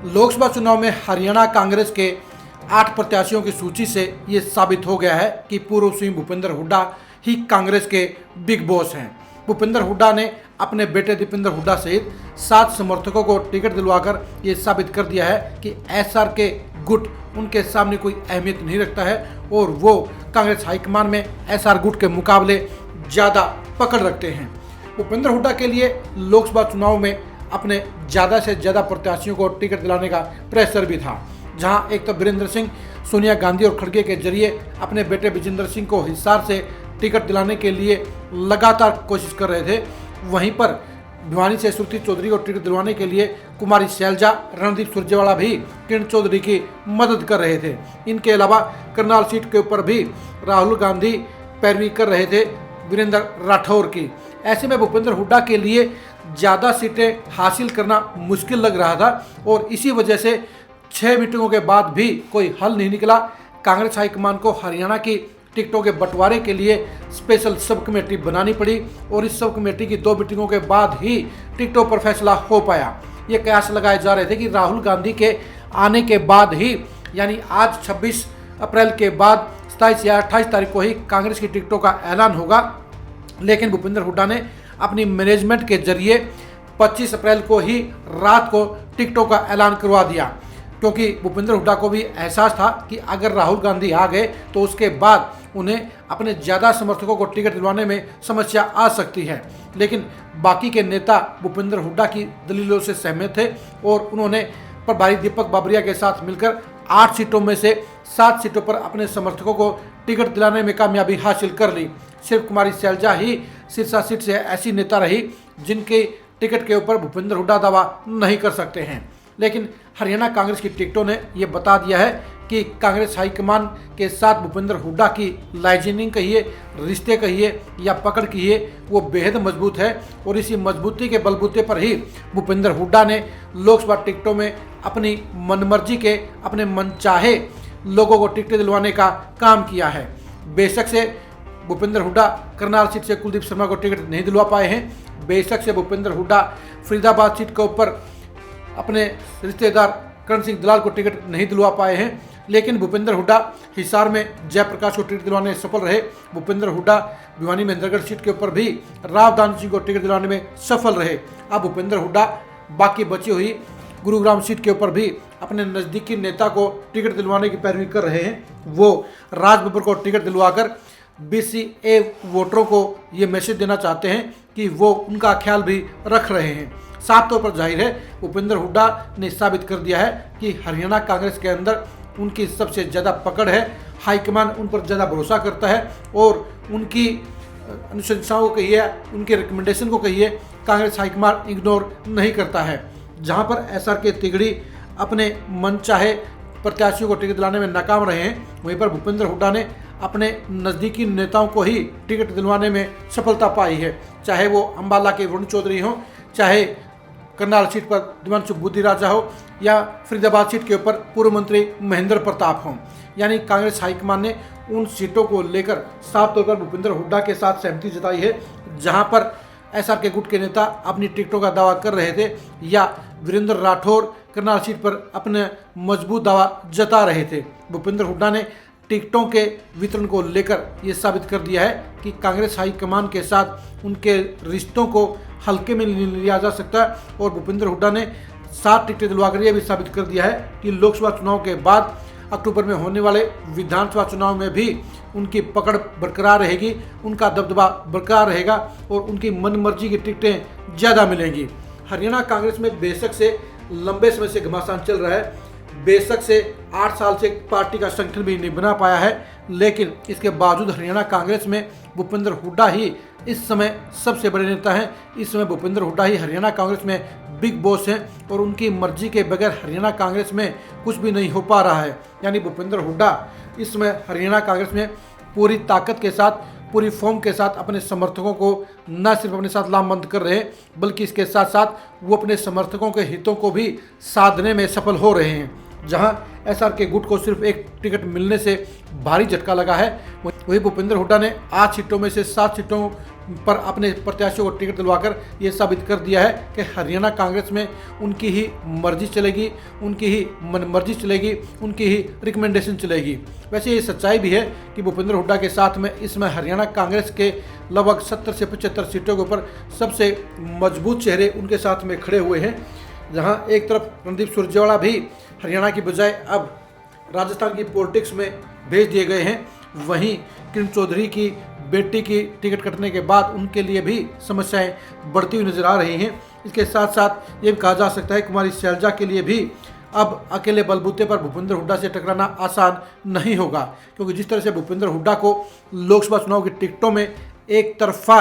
लोकसभा चुनाव में हरियाणा कांग्रेस के 8 प्रत्याशियों की सूची से ये साबित हो गया है कि पूर्व सीएम भूपेंद्र हुड्डा ही कांग्रेस के बिग बॉस हैं। भूपेंद्र हुड्डा ने अपने बेटे दीपेंद्र हुड्डा सहित 7 समर्थकों को टिकट दिलवाकर ये साबित कर दिया है कि एसआर के गुट उनके सामने कोई अहमियत नहीं रखता है और वो कांग्रेस हाईकमान में एसआर गुट के मुकाबले ज़्यादा पकड़ रखते हैं। भूपेंद्र हुड्डा के लिए लोकसभा चुनाव में अपने ज़्यादा से ज़्यादा प्रत्याशियों को टिकट दिलाने का प्रेशर भी था, जहां एक तो वीरेंद्र सिंह सोनिया गांधी और खड़गे के जरिए अपने बेटे विजेंद्र सिंह को हिसार से टिकट दिलाने के लिए लगातार कोशिश कर रहे थे, वहीं पर भिवानी से श्रुति चौधरी को टिकट दिलवाने के लिए कुमारी शैलजा, रणदीप सुरजेवाला भी किरण चौधरी की मदद कर रहे थे। इनके अलावा करनाल सीट के ऊपर भी राहुल गांधी पैरवी कर रहे थे वीरेंद्र राठौर की। ऐसे में भूपेंद्र हुड्डा के लिए ज़्यादा सीटें हासिल करना मुश्किल लग रहा था और इसी वजह से 6 मीटिंगों के बाद भी कोई हल नहीं निकला। कांग्रेस हाईकमान को हरियाणा की टिकटों के बंटवारे के लिए स्पेशल सब कमेटी बनानी पड़ी और इस सब कमेटी की 2 मीटिंगों के बाद ही टिकटों पर फैसला हो पाया। ये कयास लगाए जा रहे थे कि राहुल गांधी के आने के बाद ही, यानी आज 26 अप्रैल के बाद 27 या 28 तारीख को ही कांग्रेस की टिकटों का ऐलान होगा, लेकिन भूपेंद्र हुड्डा ने अपनी मैनेजमेंट के जरिए 25 अप्रैल को ही रात को टिकटों का ऐलान करवा दिया, क्योंकि भूपेंद्र हुड्डा को भी एहसास था कि अगर राहुल गांधी आ गए तो उसके बाद उन्हें अपने ज़्यादा समर्थकों को टिकट दिलवाने में समस्या आ सकती है। लेकिन बाकी के नेता भूपेंद्र हुड्डा की दलीलों से सहमत थे और उन्होंने प्रभारी दीपक बाबरिया के साथ मिलकर 8 सीटों में से 7 सीटों पर अपने समर्थकों को टिकट दिलाने में कामयाबी हासिल कर ली। सिर्फ कुमारी शैलजा ही सिरसा सीट से ऐसी नेता रही जिनके टिकट के ऊपर भूपेंद्र हुड्डा दावा नहीं कर सकते हैं। लेकिन हरियाणा कांग्रेस की टिकटों ने ये बता दिया है कि कांग्रेस हाईकमान के साथ भूपेंद्र हुड्डा की लाइजनिंग कहिए, रिश्ते कहिए या पकड़ कहिए, वो बेहद मजबूत है और इसी मजबूती के बलबूते पर ही भूपेंद्र हुड्डा ने लोकसभा टिकटों में अपनी मनमर्जी के, अपने मनचाहे लोगों को टिकटें दिलवाने का काम किया है। बेशक से भूपेंद्र हुड्डा करनाल सीट से कुलदीप शर्मा को टिकट नहीं दिलवा पाए हैं, बेशक से भूपेंद्र हुड्डा फरीदाबाद सीट के ऊपर अपने रिश्तेदार करण सिंह दलाल को टिकट नहीं दिलवा पाए हैं, लेकिन भूपेंद्र हुड्डा हिसार में जयप्रकाश को टिकट दिलवाने में सफल रहे। भूपेंद्र हुड्डा भिवानी महेंद्रगढ़ सीट के ऊपर भी राव दान सिंह को टिकट दिलवाने में सफल रहे। अब भूपेंद्र हुड्डा बाकी बची हुई गुरुग्राम सीट के ऊपर भी अपने नज़दीकी नेता को टिकट दिलवाने की पैरवी कर रहे हैं। वो राज बब्बर को टिकट दिलवाकर BCA वोटरों को ये मैसेज देना चाहते हैं कि वो उनका ख्याल भी रख रहे हैं। साफ तौर पर जाहिर है भूपेंद्र हुड्डा ने साबित कर दिया है कि हरियाणा कांग्रेस के अंदर उनकी सबसे ज़्यादा पकड़ है, हाईकमान उन पर ज़्यादा भरोसा करता है और उनकी अनुशंसाओं को कहिए, उनके रिकमेंडेशन को कहिए, कांग्रेस हाईकमान इग्नोर नहीं करता है। जहां पर SR के तिगड़ी अपने मनचाहे प्रत्याशियों को टिकट दिलाने में नाकाम रहे हैं, वहीं पर भूपेंद्र हुड्डा ने अपने नज़दीकी नेताओं को ही टिकट दिलवाने में सफलता पाई है, चाहे वो अम्बाला के वरुण चौधरी हों, चाहे करनाल सीट पर दिवांशु बुद्धि राजा हो या फरीदाबाद सीट के ऊपर पूर्व मंत्री महेंद्र प्रताप हों। यानी कांग्रेस हाईकमान ने उन सीटों को लेकर साफ तौर पर भूपेंद्र हुड्डा के साथ सहमति जताई है, जहां पर SR के गुट के नेता अपनी टिकटों का दावा कर रहे थे या वीरेंद्र राठौर करनाल सीट पर अपने मजबूत दावा जता रहे थे। भूपेंद्र हुड्डा ने टिकटों के वितरण को लेकर ये साबित कर दिया है कि कांग्रेस हाईकमान के साथ उनके रिश्तों को हल्के में लिया जा सकता है और भूपेंद्र हुड्डा ने 7 टिकटें दिलवाकर यह भी साबित कर दिया है कि लोकसभा चुनाव के बाद अक्टूबर में होने वाले विधानसभा चुनाव में भी उनकी पकड़ बरकरार रहेगी, उनका दबदबा बरकरार रहेगा और उनकी मनमर्जी की टिकटें ज़्यादा मिलेंगी। हरियाणा कांग्रेस में बेशक से लंबे समय से घमासान चल रहा है, बेशक से 8 साल से पार्टी का संगठन भी नहीं बना पाया है, लेकिन इसके बावजूद हरियाणा कांग्रेस में भूपेंद्र हुड्डा ही इस समय सबसे बड़े नेता हैं। इस समय भूपेंद्र हुड्डा ही हरियाणा कांग्रेस में बिग बॉस हैं और उनकी मर्जी के बगैर हरियाणा कांग्रेस में कुछ भी नहीं हो पा रहा है। यानी भूपेंद्र हुड्डा इस समय हरियाणा कांग्रेस में पूरी ताकत के साथ, पूरी फॉर्म के साथ अपने समर्थकों को न सिर्फ अपने साथ लामबंद कर रहे हैं, बल्कि इसके साथ साथ वो अपने समर्थकों के हितों को भी साधने में सफल हो रहे हैं। जहां SR के गुट को सिर्फ एक टिकट मिलने से भारी झटका लगा है, वही भूपेंद्र हुड्डा ने 8 सीटों में से 7 सीटों पर अपने प्रत्याशियों को टिकट दिलवाकर ये साबित कर दिया है कि हरियाणा कांग्रेस में उनकी ही मर्जी चलेगी, उनकी ही मनमर्जी चलेगी, उनकी ही रिकमेंडेशन चलेगी। वैसे ये सच्चाई भी है कि भूपेंद्र हुड्डा के साथ में इसमें हरियाणा कांग्रेस के लगभग 70 से 75 सीटों के ऊपर सबसे मजबूत चेहरे उनके साथ में खड़े हुए हैं। जहाँ एक तरफ रणदीप सुरजेवाला भी हरियाणा की बजाय अब राजस्थान की पॉलिटिक्स में भेज दिए गए हैं, वहीं किरण चौधरी की बेटी की टिकट कटने के बाद उनके लिए भी समस्याएं बढ़ती हुई नजर आ रही हैं। इसके साथ साथ ये भी कहा जा सकता है कुमारी शैलजा के लिए भी अब अकेले बलबूते पर भूपेंद्र हुड्डा से टकराना आसान नहीं होगा, क्योंकि जिस तरह से भूपेंद्र हुड्डा को लोकसभा चुनाव की टिकटों में एक तरफा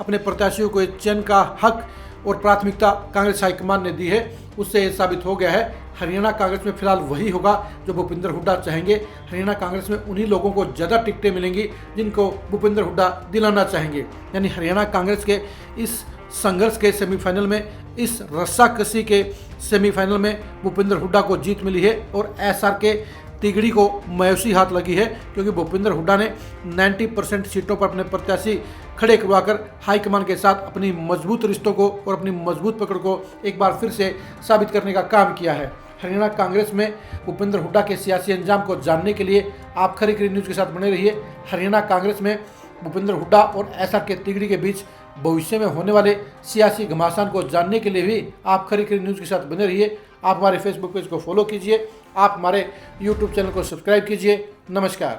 अपने प्रत्याशियों को चयन का हक और प्राथमिकता कांग्रेस हाईकमान ने दी है, उससे ये साबित हो गया है हरियाणा कांग्रेस में फिलहाल वही होगा जो भूपेंद्र हुड्डा चाहेंगे। हरियाणा कांग्रेस में उन्हीं लोगों को ज़्यादा टिकटें मिलेंगी जिनको भूपेंद्र हुड्डा दिलाना चाहेंगे। यानी हरियाणा कांग्रेस के इस संघर्ष के सेमीफाइनल में, इस रस्साकसी के सेमीफाइनल में भूपेंद्र हुड्डा को जीत मिली है और एसआर के तिगड़ी को मायूसी हाथ लगी है, क्योंकि भूपेंद्र हुड्डा ने 90% सीटों पर अपने प्रत्याशी खड़े करवाकर हाईकमान के साथ अपनी मजबूत रिश्तों को और अपनी मजबूत पकड़ को एक बार फिर से साबित करने का काम किया है। हरियाणा कांग्रेस में भूपेंद्र हुड्डा के सियासी अंजाम को जानने के लिए आप खरी खरी न्यूज़ के साथ बने रहिए। हरियाणा कांग्रेस में भूपेंद्र हुड्डा और एसआर के तिगड़ी के बीच भविष्य में होने वाले सियासी घमासान को जानने के लिए भी आप खरी खरी न्यूज़ के साथ बने रहिए। आप हमारे फेसबुक पेज को फॉलो कीजिए, आप हमारे यूट्यूब चैनल को सब्सक्राइब कीजिए। नमस्कार।